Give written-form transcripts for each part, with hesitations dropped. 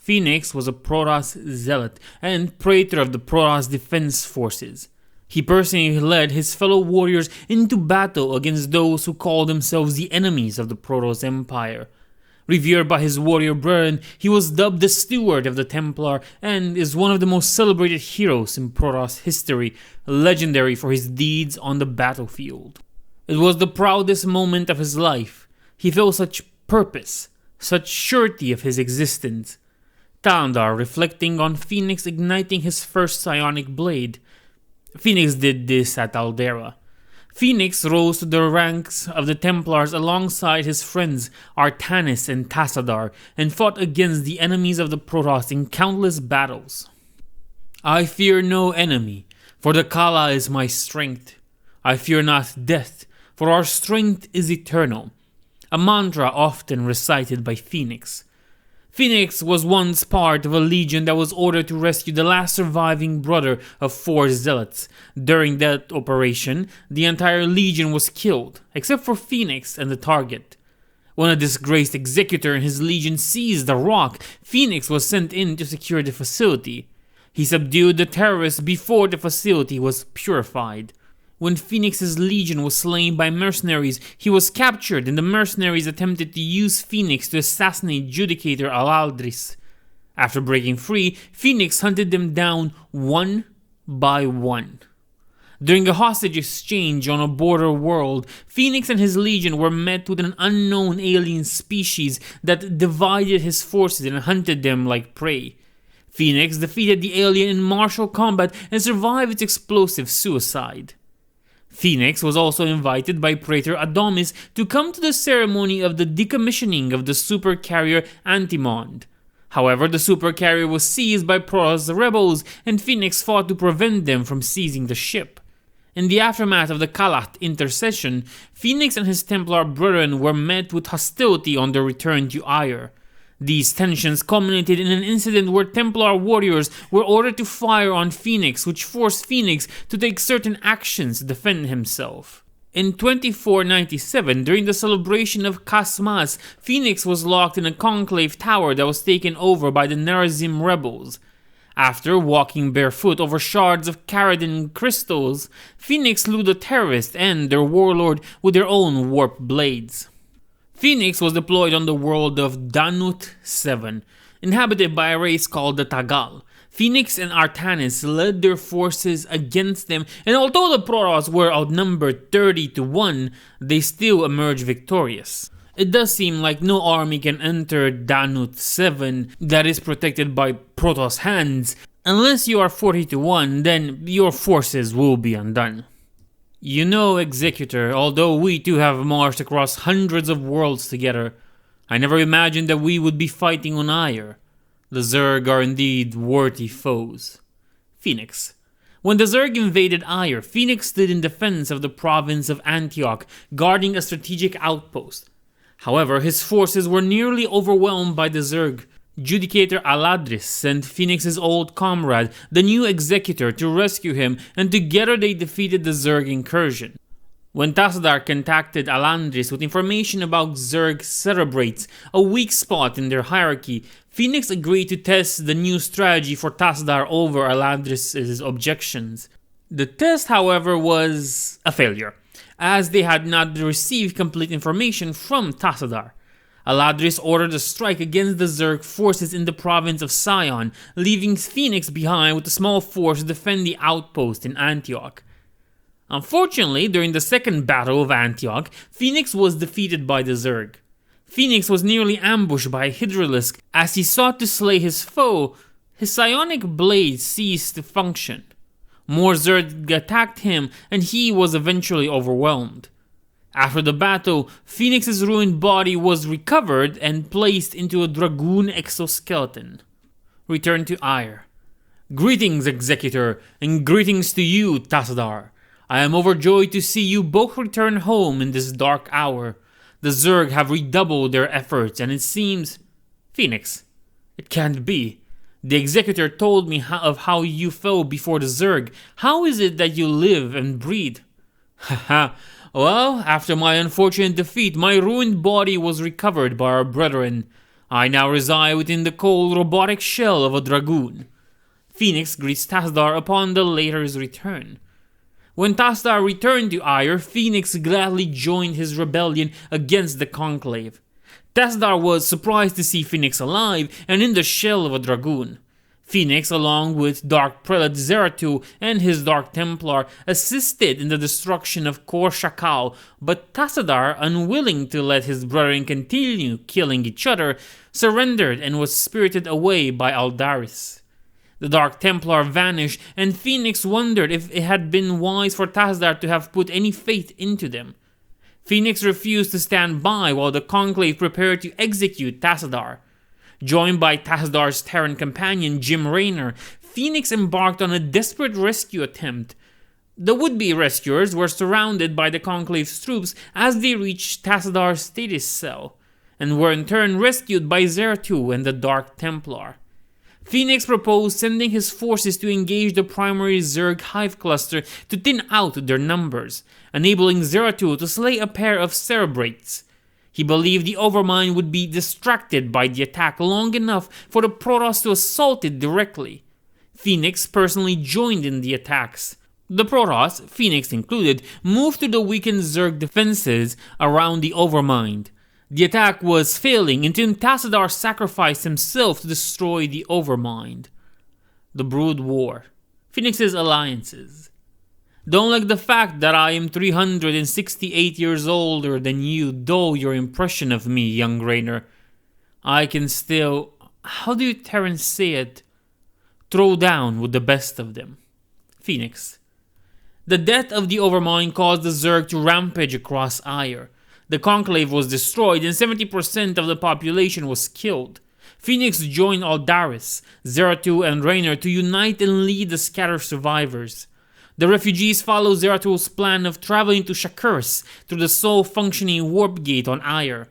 Fenix was a Protoss zealot and praetor of the Protoss Defense Forces. He personally led his fellow warriors into battle against those who called themselves the enemies of the Protoss Empire. Revered by his warrior brethren, he was dubbed the Steward of the Templar and is one of the most celebrated heroes in Protoss history, legendary for his deeds on the battlefield. It was the proudest moment of his life. He felt such purpose, such surety of his existence. Talandar reflecting on Fenix igniting his first psionic blade. Fenix did this at Aldera. Fenix rose to the ranks of the Templars alongside his friends Artanis and Tassadar and fought against the enemies of the Protoss in countless battles. I fear no enemy, for the Kala is my strength. I fear not death, for our strength is eternal. A mantra often recited by Fenix. Fenix was once part of a legion that was ordered to rescue the last surviving brother of 4 zealots. During that operation, the entire legion was killed, except for Fenix and the target. When a disgraced executor and his legion seized the rock, Fenix was sent in to secure the facility. He subdued the terrorists before the facility was purified. When Fenix's legion was slain by mercenaries, he was captured and the mercenaries attempted to use Fenix to assassinate Judicator Alaldris. After breaking free, Fenix hunted them down one by one. During a hostage exchange on a border world, Fenix and his legion were met with an unknown alien species that divided his forces and hunted them like prey. Fenix defeated the alien in martial combat and survived its explosive suicide. Fenix was also invited by Praetor Adomis to come to the ceremony of the decommissioning of the supercarrier Antimond. However, the supercarrier was seized by Protoss rebels, and Fenix fought to prevent them from seizing the ship. In the aftermath of the Kalat intercession, Fenix and his Templar brethren were met with hostility on their return to Aiur. These tensions culminated in an incident where Templar warriors were ordered to fire on Fenix, which forced Fenix to take certain actions to defend himself. In 2497, during the celebration of Kasmas, Fenix was locked in a conclave tower that was taken over by the Nerazim rebels. After walking barefoot over shards of Caradin crystals, Fenix slew the terrorists and their warlord with their own warp blades. Fenix was deployed on the world of Danut 7, inhabited by a race called the Tagal. Fenix and Artanis led their forces against them, and although the Protoss were outnumbered 30-1, they still emerged victorious. It does seem like no army can enter Danut 7 that is protected by Protoss hands. Unless you are 40-1, then your forces will be undone. You know, Executor, although we two have marched across hundreds of worlds together, I never imagined that we would be fighting on Aiur. The Zerg are indeed worthy foes. Fenix. When the Zerg invaded Aiur, Fenix stood in defense of the province of Antioch, guarding a strategic outpost. However, his forces were nearly overwhelmed by the Zerg. Judicator Aladris sent Fenix's old comrade, the new Executor, to rescue him, and together they defeated the Zerg incursion. When Tassadar contacted Alandris with information about Zerg Cerebrates, a weak spot in their hierarchy, Fenix agreed to test the new strategy for Tassadar over Alandris' objections. The test, however, was a failure, as they had not received complete information from Tassadar. Aladris ordered a strike against the Zerg forces in the province of Sion, leaving Fenix behind with a small force to defend the outpost in Antioch. Unfortunately, during the Second Battle of Antioch, Fenix was defeated by the Zerg. Fenix was nearly ambushed by a Hydralisk. As he sought to slay his foe, his psionic blade ceased to function. More Zerg attacked him, and he was eventually overwhelmed. After the battle, Fenix's ruined body was recovered and placed into a Dragoon exoskeleton. Return to Aiur. Greetings, Executor, and greetings to you, Tassadar. I am overjoyed to see you both return home in this dark hour. The Zerg have redoubled their efforts, and it seems... Fenix, it can't be. The Executor told me of how you fell before the Zerg. How is it that you live and breathe? Haha. Well, after my unfortunate defeat, my ruined body was recovered by our brethren. I now reside within the cold, robotic shell of a dragoon. Fenix greets Tassadar upon the latter's return. When Tassadar returned to Aiur, Fenix gladly joined his rebellion against the Conclave. Tassadar was surprised to see Fenix alive and in the shell of a dragoon. Fenix, along with Dark Prelate Zeratul and his Dark Templar, assisted in the destruction of Kor Shakal, but Tassadar, unwilling to let his brethren continue killing each other, surrendered and was spirited away by Aldaris. The Dark Templar vanished, and Fenix wondered if it had been wise for Tassadar to have put any faith into them. Fenix refused to stand by while the Conclave prepared to execute Tassadar. Joined by Tassadar's Terran companion Jim Raynor, Fenix embarked on a desperate rescue attempt. The would-be rescuers were surrounded by the Conclave's troops as they reached Tassadar's stasis cell, and were in turn rescued by Zeratul and the Dark Templar. Fenix proposed sending his forces to engage the primary Zerg hive cluster to thin out their numbers, enabling Zeratul to slay a pair of Cerebrates. He believed the Overmind would be distracted by the attack long enough for the Protoss to assault it directly. Fenix personally joined in the attacks. The Protoss, Fenix included, moved to the weakened Zerg defenses around the Overmind. The attack was failing until Tassadar sacrificed himself to destroy the Overmind. The Brood War. Fenix's alliances. Don't like the fact that I am 368 years older than you, though your impression of me, young Raynor. I can still, how do you Terrans say it? Throw down with the best of them. Fenix. The death of the Overmind caused the Zerg to rampage across Aiur. The Conclave was destroyed and 70% of the population was killed. Fenix joined Aldaris, Zeratul and Raynor to unite and lead the scattered survivors. The refugees followed Zeratul's plan of traveling to Shakuras through the sole functioning warp gate on Aiur.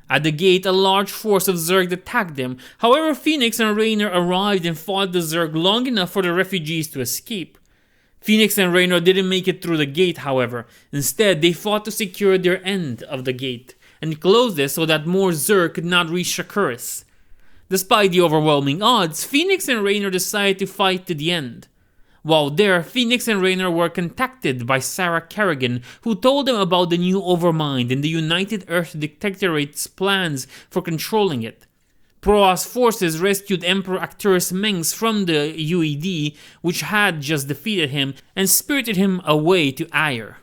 At the gate, a large force of Zerg attacked them. However, Fenix and Raynor arrived and fought the Zerg long enough for the refugees to escape. Fenix and Raynor didn't make it through the gate, however. Instead, they fought to secure their end of the gate, and closed it so that more Zerg could not reach Shakuras. Despite the overwhelming odds, Fenix and Raynor decided to fight to the end. While there, Fenix and Raynor were contacted by Sarah Kerrigan, who told them about the new Overmind and the United Earth Dictatorate's plans for controlling it. Protoss forces rescued Emperor Arcturus Mengsk from the UED, which had just defeated him, and spirited him away to Aiur.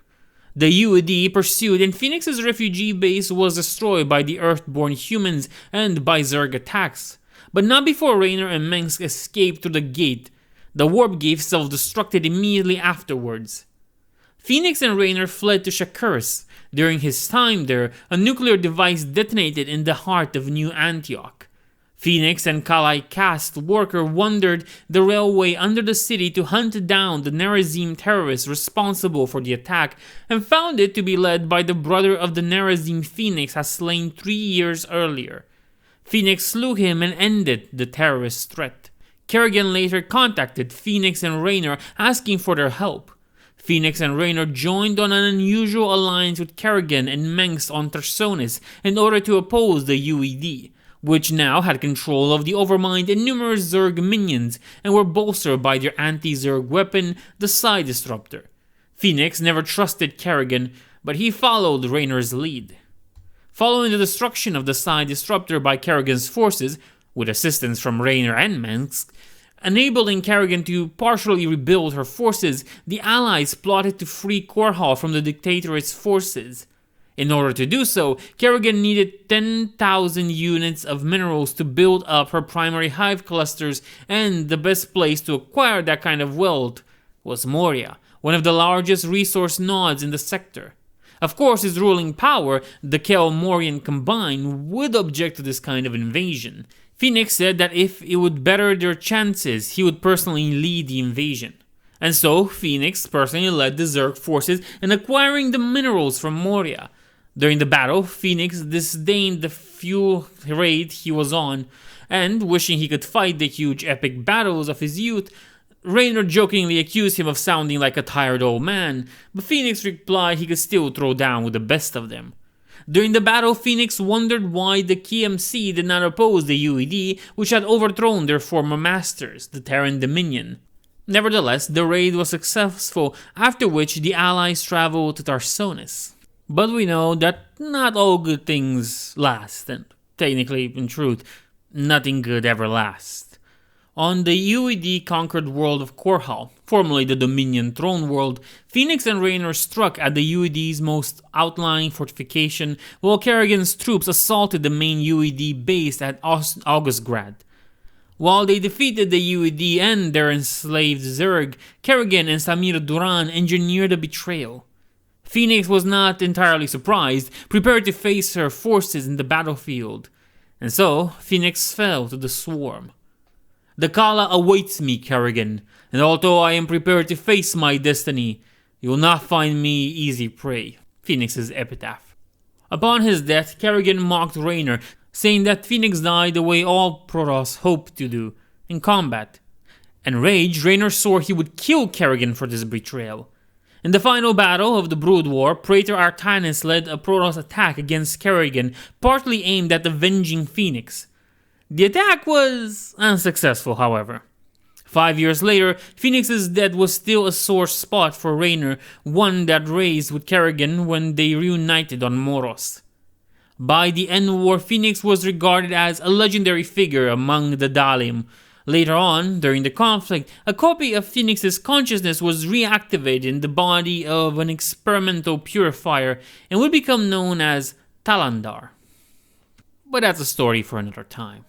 The UED pursued, and Fenix's refugee base was destroyed by the Earthborn humans and by Zerg attacks. But not before Raynor and Mengsk escaped through the gate. The warp gate self-destructed immediately afterwards. Fenix and Raynor fled to Shakuras. During his time there, a nuclear device detonated in the heart of New Antioch. Fenix and Kalai Kast Worker wandered the railway under the city to hunt down the Nerazim terrorists responsible for the attack, and found it to be led by the brother of the Nerazim Fenix had slain 3 years earlier. Fenix slew him and ended the terrorist threat. Kerrigan later contacted Fenix and Raynor asking for their help. Fenix and Raynor joined on an unusual alliance with Kerrigan and Mengsk on Tersonis in order to oppose the UED, which now had control of the Overmind and numerous Zerg minions and were bolstered by their anti-Zerg weapon, the Psi Disruptor. Fenix never trusted Kerrigan, but he followed Raynor's lead. Following the destruction of the Psi Disruptor by Kerrigan's forces, with assistance from Raynor and Mengsk, enabling Kerrigan to partially rebuild her forces, the Allies plotted to free Korhal from the Dictatorate's forces. In order to do so, Kerrigan needed 10,000 units of minerals to build up her primary hive clusters, and the best place to acquire that kind of wealth was Moria, one of the largest resource nodes in the sector. Of course, his ruling power, the Kel-Morian combined, would object to this kind of invasion. Fenix said that if it would better their chances, he would personally lead the invasion. And so, Fenix personally led the Zerg forces in acquiring the minerals from Moria. During the battle, Fenix disdained the few raid he was on, and wishing he could fight the huge epic battles of his youth, Raynor jokingly accused him of sounding like a tired old man, but Fenix replied he could still throw down with the best of them. During the battle, Phoenix wondered why the KMC did not oppose the UED, which had overthrown their former masters, the Terran Dominion. Nevertheless, the raid was successful, after which the Allies traveled to Tarsonis. But we know that not all good things last, and technically, in truth, nothing good ever lasts. On the UED conquered world of Korhal, formerly the Dominion throne world, Phoenix and Raynor struck at the UED's most outlying fortification, while Kerrigan's troops assaulted the main UED base at Augustgrad. While they defeated the UED and their enslaved Zerg, Kerrigan and Samir Duran engineered a betrayal. Phoenix was not entirely surprised, prepared to face her forces in the battlefield. And so, Phoenix fell to the swarm. The Kala awaits me, Kerrigan, and although I am prepared to face my destiny, you will not find me easy prey. Phoenix's epitaph. Upon his death, Kerrigan mocked Raynor, saying that Phoenix died the way all Protoss hoped to do, in combat. Enraged, Raynor swore he would kill Kerrigan for this betrayal. In the final battle of the Brood War, Praetor Artanis led a Protoss attack against Kerrigan, partly aimed at avenging Phoenix. The attack was unsuccessful, however. 5 years later, Phoenix's death was still a sore spot for Raynor, one that raised with Kerrigan when they reunited on Moros. By the end war, Phoenix was regarded as a legendary figure among the Dalim. Later on, during the conflict, a copy of Phoenix's consciousness was reactivated in the body of an experimental purifier and would become known as Talandar. But that's a story for another time.